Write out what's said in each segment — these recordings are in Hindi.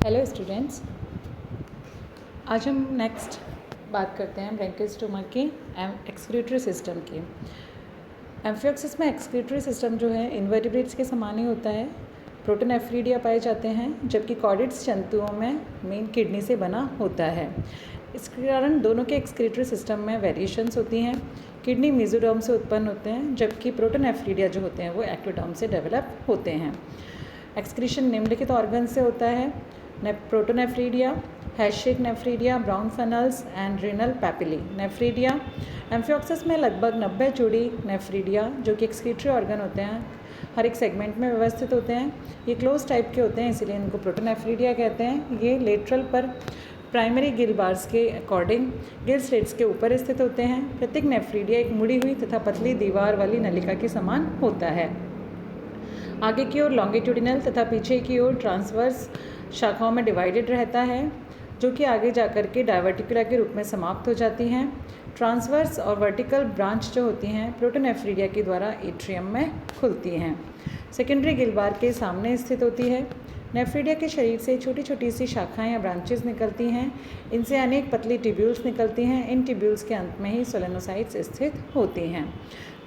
हेलो स्टूडेंट्स, आज हम नेक्स्ट बात करते हैं ब्रैंकियोस्टोमा की एक्सक्रीटरी सिस्टम की। एम्फियोक्सिस में एक्सक्रीटरी सिस्टम जो है इनवर्टिब्रेट्स के समान ही होता है। प्रोटोनेफ्रीडिया पाए जाते हैं, जबकि कॉर्डेट्स जंतुओं में मेन किडनी से बना होता है। इसके कारण दोनों के एक्सक्रीटरी सिस्टम में वेरिएशंस होती हैं। किडनी मेसोडर्म से उत्पन्न होते हैं, जबकि प्रोटोनेफ्रीडिया जो होते हैं वो एक्टोडर्म से डेवलप होते हैं। एक्सक्रीशन निम्नलिखित ऑर्गन से होता है: प्रोटोनेफ्रीडिया, हैश-शेक nephridia, brown funnels and renal papillae. Nephridia amphioxus में लगभग 90 जोड़ी नेफ्रीडिया जो कि एक्सक्रीटरी ऑर्गन होते हैं, हर एक सेगमेंट में व्यवस्थित होते हैं। ये क्लोज टाइप के होते हैं, इसीलिए इनको प्रोटोनेफ्रीडिया कहते हैं। ये लेटरल पर प्राइमरी गिल बार्स के अकॉर्डिंग गिल स्लिट्स के ऊपर स्थित होते हैं। प्रत्येक नेफ्रीडिया एक मुड़ी हुई तथा पतली दीवार वाली नलिका के समान होता है। आगे की ओर लॉन्गिट्यूडिनल तथा पीछे की ओर ट्रांसवर्स शाखाओं में डिवाइडेड रहता है, जो कि आगे जाकर के डायवर्टिकुला के रूप में समाप्त हो जाती हैं। ट्रांसवर्स और वर्टिकल ब्रांच जो होती हैं प्रोटोनेफ्रीडिया के द्वारा एट्रियम में खुलती हैं। सेकेंडरी गिलबार के सामने स्थित होती है। नेफ्रीडिया के शरीर से छोटी छोटी सी शाखाएं या ब्रांचेस निकलती हैं। इनसे अनेक पतली ट्यूब्यूल्स निकलती हैं। इन ट्यूब्यूल्स के अंत में ही सोलेनोसाइट्स स्थित होती हैं।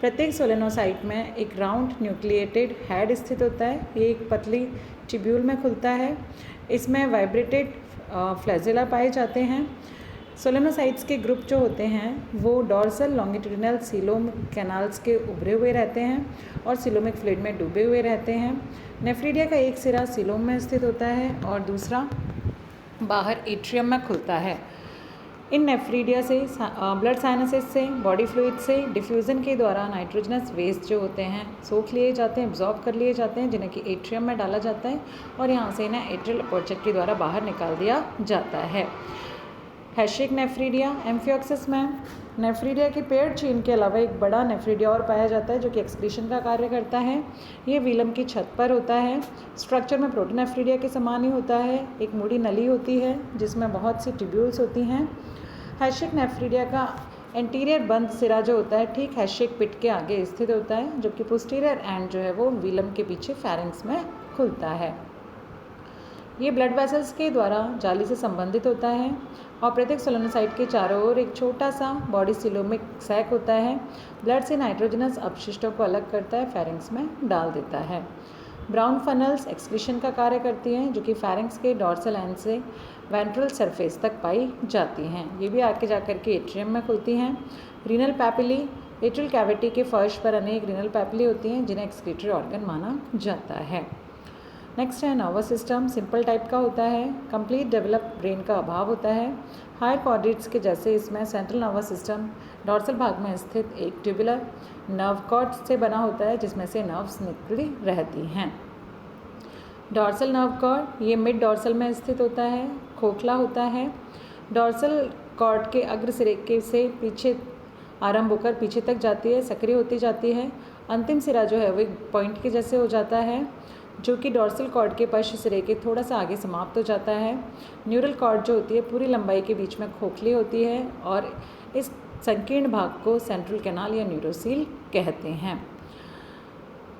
प्रत्येक सोलेनोसाइट में एक राउंड न्यूक्लिएटेड हेड स्थित होता है। ये एक पतली ट्यूब्यूल में खुलता है। इसमें वाइब्रेटेड फ्लैजेला पाए जाते हैं। सोलेनोसाइट्स के ग्रुप जो होते हैं वो डॉर्सल लॉन्गिट्यूडिनल सीलोम कैनाल्स के उभरे हुए रहते हैं और सीलोमिक फ्लूइड में डूबे हुए रहते हैं। नेफ्रीडिया का एक सिरा सीलोम में स्थित होता है और दूसरा बाहर एट्रियम में खुलता है। इन नेफ्रीडिया से ब्लड साइनसेस से, बॉडी फ्लूइड से डिफ्यूज़न के द्वारा नाइट्रोजनस वेस्ट जो होते हैं सोख लिए जाते हैं, एब्जॉर्ब कर लिए जाते हैं, जिन्हें कि एट्रियम में डाला जाता है और यहाँ से इन्हें एट्रियल अपर्चर के द्वारा बाहर निकाल दिया जाता है। हैश-शेक नेफ्रीडिया एम्फियोक्सिस में नेफ्रीडिया की पेयर्ड चेन के अलावा एक बड़ा नेफ्रीडिया और पाया जाता है, जो कि एक्सक्रीशन का कार्य करता है। ये वीलम की छत पर होता है। स्ट्रक्चर में प्रोटोनेफ्रीडिया के समान ही होता है। एक मुड़ी नली होती है जिसमें बहुत सी ट्यूब्यूल्स होती हैं। हैश-शेक नेफ्रीडिया का एंटीरियर बंद सिरा जो होता है ठीक हैश-शेक पिट के आगे स्थित होता है, जबकि पोस्टीरियर एंड जो है वो वीलम के पीछे फेरिंक्स में खुलता है। ये ब्लड वेसल्स के द्वारा जाली से संबंधित होता है और प्रत्येक सोलेनोसाइट के चारों ओर एक छोटा सा बॉडी सीलोमिक सैक होता है। ब्लड से नाइट्रोजनस अपशिष्टों को अलग करता है, फेरिंक्स में डाल देता है। ब्राउन फनल्स एक्सक्रीशन का कार्य करती हैं, जो कि फेरिंक्स के डॉर्सल एंड से वेंट्रल सरफेस तक पाई जाती हैं। ये भी आगे जाकर के एट्रियम में खुलती हैं। रीनल पैपिली एट्रियल कैविटी के फर्श पर अनेक रीनल पैपिली होती हैं, जिन्हें एक्सक्रीटरी ऑर्गन माना जाता है। नेक्स्ट है नर्वस सिस्टम। सिंपल टाइप का होता है। कंप्लीट डेवलप ब्रेन का अभाव होता है। हायर कॉर्डेट्स के जैसे इसमें सेंट्रल नर्वस सिस्टम डॉर्सल भाग में स्थित एक ट्यूबुलर नर्व कॉर्ड से बना होता है, जिसमें से नर्व्स निकली रहती हैं। डॉर्सल नर्व कॉर्ड ये मिड डॉर्सल में स्थित होता है, खोखला होता है। डॉर्सल कॉर्ड के अग्र सिरे के से पीछे आरंभ होकर पीछे तक जाती है, सक्रिय होती जाती है। अंतिम सिरा जो है वो एक पॉइंट के जैसे हो जाता है, जो कि डॉर्सल कॉर्ड के पश्च सिरे के थोड़ा सा आगे समाप्त हो जाता है। न्यूरल कॉर्ड जो होती है पूरी लंबाई के बीच में खोखली होती है और इस संकीर्ण भाग को सेंट्रल कैनाल या न्यूरोसील कहते हैं।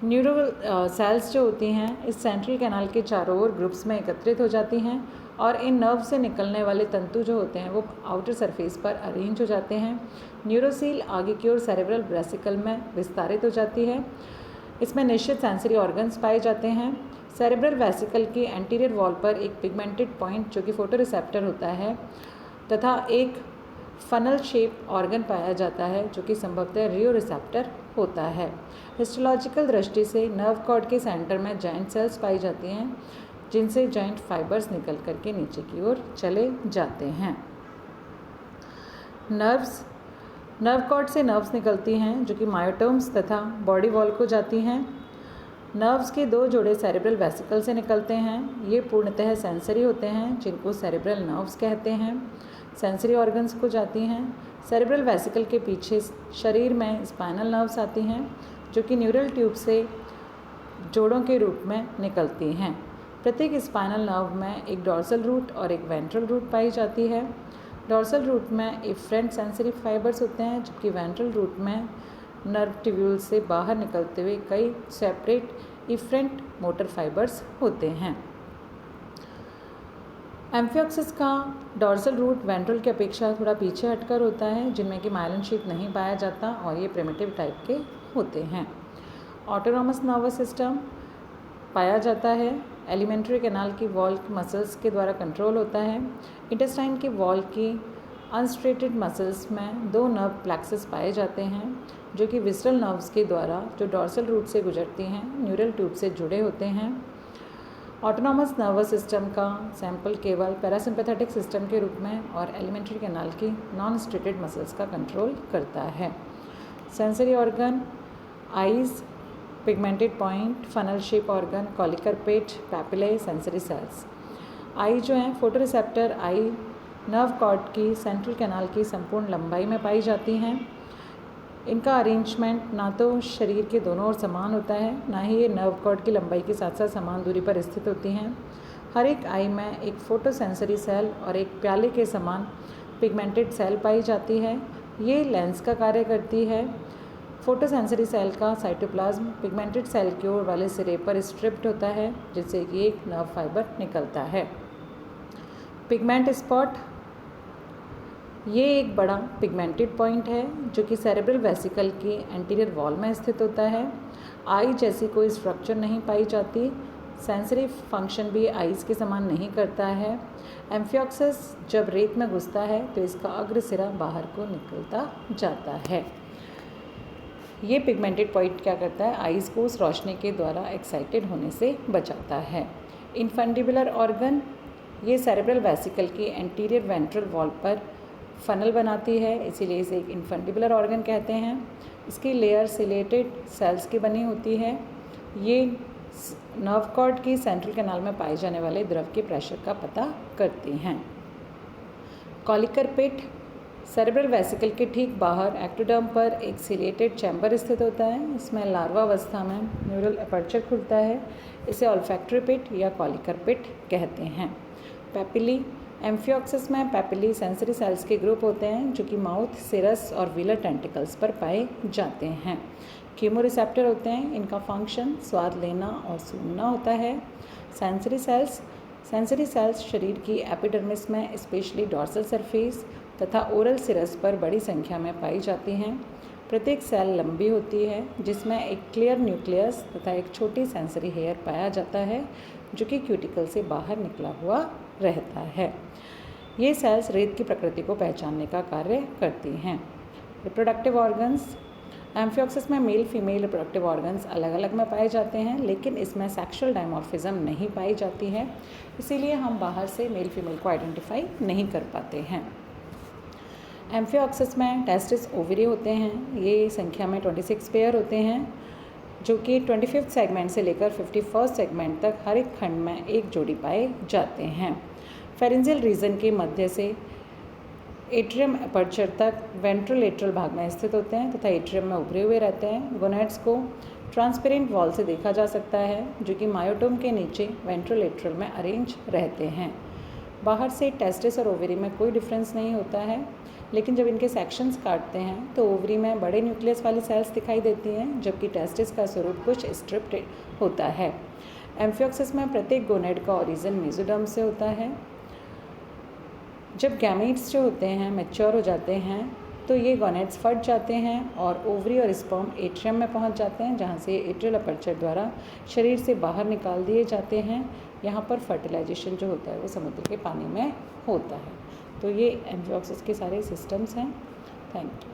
न्यूरल सेल्स जो होती हैं इस सेंट्रल कैनाल के चारों ओर ग्रुप्स में एकत्रित हो जाती हैं और इन नर्व से निकलने वाले तंतु जो होते हैं वो आउटर सरफेस पर अरेंज हो जाते हैं। न्यूरोसील आगे की ओर सेरेब्रल वेसिकल में विस्तारित हो जाती है। इसमें निश्चित सेंसरी ऑर्गन्स पाए जाते हैं। सेरेब्रल वेसिकल की एंटीरियर वॉल पर एक पिगमेंटेड पॉइंट जो कि फोटोरिसेप्टर होता है तथा एक फनल शेप ऑर्गन पाया जाता है, जो कि संभवतः रियोरिसेप्टर होता है। हिस्टोलॉजिकल दृष्टि से नर्व कॉर्ड के सेंटर में जॉइंट सेल्स पाई जाती हैं, जिनसे जॉइंट फाइबर्स निकल करके नीचे की ओर चले जाते हैं। नर्व कॉर्ड से नर्व्स निकलती हैं, जो कि मायोटोम्स तथा बॉडी वॉल को जाती हैं। नर्व्स के दो जोड़े सेरेब्रल वेसिकल से निकलते हैं। ये पूर्णतः सेंसरी होते हैं, जिनको सेरेब्रल नर्व्स कहते हैं। सेंसरी ऑर्गन्स को जाती हैं। सेरेब्रल वेसिकल के पीछे शरीर में स्पाइनल नर्व्स आती हैं, जो कि न्यूरल ट्यूब से जोड़ों के रूप में निकलती हैं। प्रत्येक स्पाइनल नर्व में एक डॉर्सल रूट और एक वेंट्रल रूट पाई जाती है। डॉर्सल रूट में इफ्रेंट सेंसरी फाइबर्स होते हैं, जबकि वेंट्रल रूट में नर्व ट्यूब्यूल से बाहर निकलते हुए कई सेपरेट इफ्रेंट मोटर फाइबर्स होते हैं। एम्फियोक्सिस का डॉर्सल रूट वेंट्रल की अपेक्षा थोड़ा पीछे हटकर होता है, जिनमें कि माइलिन शीथ नहीं पाया जाता और ये प्रिमिटिव टाइप के होते हैं। ऑटोनॉमस नर्वस सिस्टम पाया जाता है, एलिमेंट्री कैनाल की वॉल मसल्स के द्वारा कंट्रोल होता है। इंटेस्टाइन की वॉल की अनस्ट्रेटेड मसल्स में 2 नर्व प्लेक्सस पाए जाते हैं, जो कि विसरल नर्व्स के द्वारा जो डॉर्सल रूट से गुजरती हैं न्यूरल ट्यूब से जुड़े होते हैं। ऑटोनॉमस नर्वस सिस्टम का सैंपल केवल पैरासिम्पैथेटिक सिस्टम के रूप में और एलिमेंट्री कैनाल की नॉन स्ट्रेटेड मसल्स का कंट्रोल करता है। Sensory organ, eyes, pigmented point, funnel shape organ, Kolliker pit, papillae, sensory cells. Eye जो हैं photoreceptor eye nerve cord की सेंट्रल कैनाल की संपूर्ण लंबाई में पाई जाती हैं। इनका अरेंजमेंट ना तो शरीर के दोनों ओर समान होता है, ना ही ये नर्व कॉर्ड की लंबाई के साथ साथ समान दूरी पर स्थित होती हैं। हर एक आई में एक फोटो सेंसरी सेल और एक प्याले के समान पिगमेंटेड सेल पाई जाती है। ये लेंस का कार्य करती है। फोटो सेंसरी सेल का साइटोप्लाज्म पिगमेंटेड सेल के ओर वाले सिरे पर स्ट्रिप्ड होता है, जिससे कि एक नर्व फाइबर निकलता है। पिगमेंट स्पॉट, ये एक बड़ा पिगमेंटेड पॉइंट है जो कि सेरेब्रल वेसिकल की एंटीरियर वॉल में स्थित होता है। आई जैसी कोई स्ट्रक्चर नहीं पाई जाती। सेंसरी फंक्शन भी आइज़ के समान नहीं करता है। एम्फियोक्सिस जब रेत में घुसता है तो इसका अग्र सिरा बाहर को निकलता जाता है। ये पिगमेंटेड पॉइंट क्या करता है, आइज़ को उस रोशनी के द्वारा एक्साइटेड होने से बचाता है। इनफंडिबुलर ऑर्गन, ये सेरेब्रल वेसिकल की एंटीरियर वेंट्रल वॉल पर फनल बनाती है, इसीलिए इसे एक इनफंडिबुलर ऑर्गन कहते हैं। इसकी लेयर सिलेटेड सेल्स की बनी होती है। ये नर्व कॉर्ड की सेंट्रल कैनाल में पाए जाने वाले द्रव के प्रेशर का पता करती हैं। कॉलिकर पिट, सेरेब्रल वेसिकल के ठीक बाहर एक्टोडर्म पर एक सिलेटेड चैम्बर स्थित होता है। इसमें लार्वा अवस्था में न्यूरल अपर्चर खुलता है। इसे ऑल्फैक्टरी पिट या कॉलिकर पिट कहते हैं। पैपिली, एम्फियोक्सिस में पैपिली सेंसरी सेल्स के ग्रुप होते हैं जो कि माउथ, सिरस और व्हीलर टेंटिकल्स पर पाए जाते हैं। कीमोरिसेप्टर होते हैं, इनका फंक्शन स्वाद लेना और सूंघना होता है। सेंसरी सेल्स शरीर की एपिडर्मिस में स्पेशली डॉर्सल सरफेस तथा ओरल सिरस पर बड़ी संख्या में पाई जाती हैं। प्रत्येक सेल लंबी होती है, जिसमें एक क्लियर न्यूक्लियस तथा एक छोटी सेंसरी हेयर पाया जाता है जो कि क्यूटिकल से बाहर निकला हुआ रहता है। ये सेल्स रेत की प्रकृति को पहचानने का कार्य करती हैं। रिप्रोडक्टिव ऑर्गन्स, एम्फियोक्सिस में मेल फीमेल रिप्रोडक्टिव ऑर्गन्स अलग अलग में पाए जाते हैं, लेकिन इसमें सेक्सुअल डायमॉर्फिज्म नहीं पाई जाती है, इसीलिए हम बाहर से मेल फीमेल को आइडेंटिफाई नहीं कर पाते हैं। एम्फियोक्सिस में टेस्टिस ओवरी होते हैं। ये संख्या में 26 पेयर होते हैं, जो कि 25th सेगमेंट से लेकर 51st सेगमेंट तक हर एक खंड में एक जोड़ी पाए जाते हैं। फेरेंजियल रीजन के मध्य से एट्रियम अपर्चर तक वेंट्रोलेटरल भाग में स्थित होते हैं तथा एट्रियम में उभरे हुए रहते हैं। गोनेड्स को ट्रांसपेरेंट वॉल से देखा जा सकता है, जो कि मायोटोम के नीचे वेंट्रोलेटरल में अरेंज रहते हैं। बाहर से टेस्टिस और ओवरी में कोई डिफरेंस नहीं होता है, लेकिन जब इनके सेक्शंस काटते हैं तो ओवरी में बड़े न्यूक्लियस वाली सेल्स दिखाई देती हैं, जबकि टेस्टिस का स्वरूप कुछ स्ट्रिप्ड होता है। एम्फियोक्सिस में प्रत्येक गोनेड का ओरिजिन मेसोडर्म से होता है। जब गैमेट्स जो होते हैं मैच्योर हो जाते हैं तो ये गोनेड्स फट जाते हैं और ओवरी और स्पर्म एट्रियम में पहुंच जाते हैं, जहां से एट्रियल अपर्चर द्वारा शरीर से बाहर निकाल दिए जाते हैं। यहाँ पर फर्टिलाइजेशन जो होता है वो समुद्र के पानी में होता है। तो ये एम्फियोक्सिस के सारे सिस्टम्स हैं। Thank you.